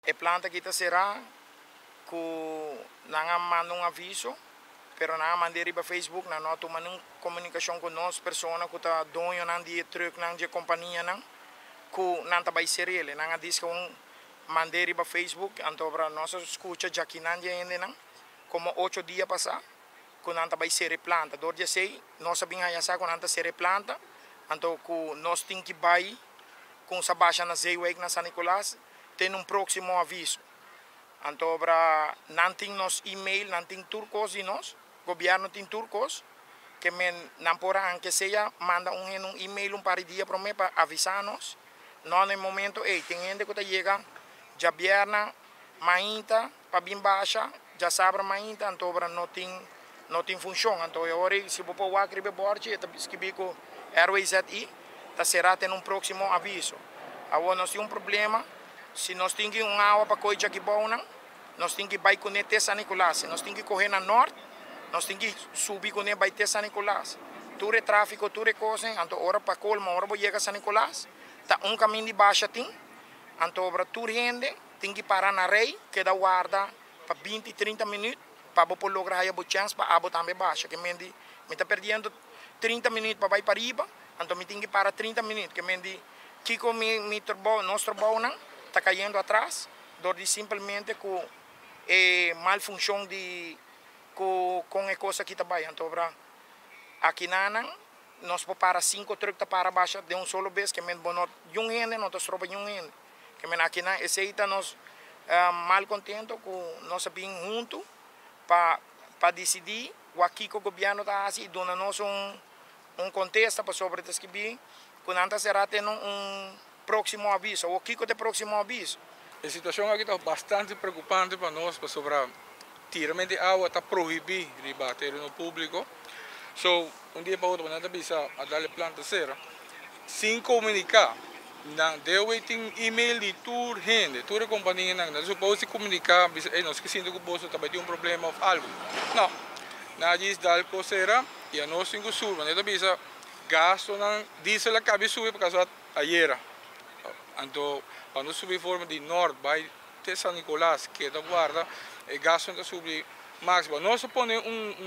A planta kita será que não manda um aviso, pero não mandei para Facebook, não nós tomamos comunicação com nós, pessoas que está dono não de truck, não de companhia não, que não está vai ser ele, não diz que mandei para Facebook, então para nós escuta já que não ainda não, como 8 dias passar, que não está vai ser planta, do dia 6 nós sabemos já que não está ser planta, então que nós temos que vai com essa baixa na Zeeweg na San Nicolás, tem próximo aviso. Então, não tem nos e-mail, não tem turcos e nós, governo tem turcos, que não porão que seja, manda um e-mail par de dia para mim para avisar-nos. Não no momento, tem gente que chega, já vierna, mainta, para bem baixa, já sabe mainta, então não tem função. Então, agora, se você pôr aqui, escrever com RWZI, será ter próximo aviso. Agora, nós temos problema. Se nós temos água para correr aqui bom, nós temos que ir com o San Nicolás. Se nós temos que correr na norte, nós temos que subir com o San Nicolás. Tudo é tráfego, tudo é coisa. Então, hora para colma, hora para chegar a San Nicolás. Está caminho de baixo, então, para tudo rende, tem que parar na rei, que dá guarda para 20, 30 minutos, para você lograr a chance para a água também baixa. Que me está perdendo 30 minutos para ir para riba, então me tem que parar 30 minutos. Que me diz, Kiko, nosso trabalho está caindo atrás, de simplesmente com a malfunção com a coisa que está bem. Então, aqui nós podemos 5 truques para baixo de solo vez, que nós não estamos trabalhando. Que aqui esse aí está nós mal contento com nós bem juntos para decidir o que o governo está assim, dando-nos contexto para sobre isso que bem, quando antes será ter próximo aviso, o que é próximo aviso? A situação aqui está bastante preocupante para nós, sobre tiramento de água está proibido de bater no público. So, dia para outro, nós avisa a dar planta cera, sem comunicar. Não deu e-mail de toda gente, toda companhia, não supõe comunicar, nós que sinto que o bolso também tem problema ou algo. Não, nada diz dar cera e a nós temos que subir, nós avisa gasto não diesel acaba subir por causa ayer. Então, quando subir forma de norte, vai até San Nicolás, que é da guarda, o gasto está subir máximo. Nós põe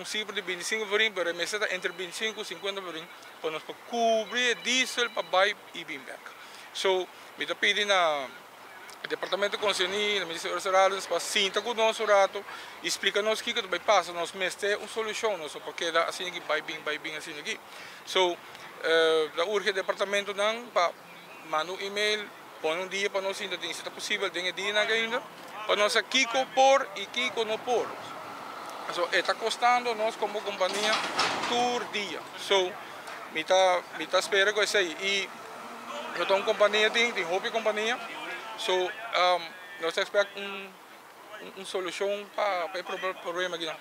cifra de 25 varim, mas a mesa está entre 25 e 50 varim, para nós cobrir diesel para vai e vir back. So, me está pedindo na Departamento de Conselho, no Ministério dos Salários, para sentar com o nosso rato, explicar-nos o que vai passar, nós ter uma solução, porque dá assim aqui, vai bem assim aqui. So, da urge departamento não, para mandar um e-mail, põe dia para nós ainda, se está possível, tem dia ainda, para nós Kiko por e Kiko não por. So, está custando nós como companhia todo dia. So, me está esperando com isso aí. E eu estou uma companhia, tem roupa companhia. So, nós esperamos uma solução para o problema aqui.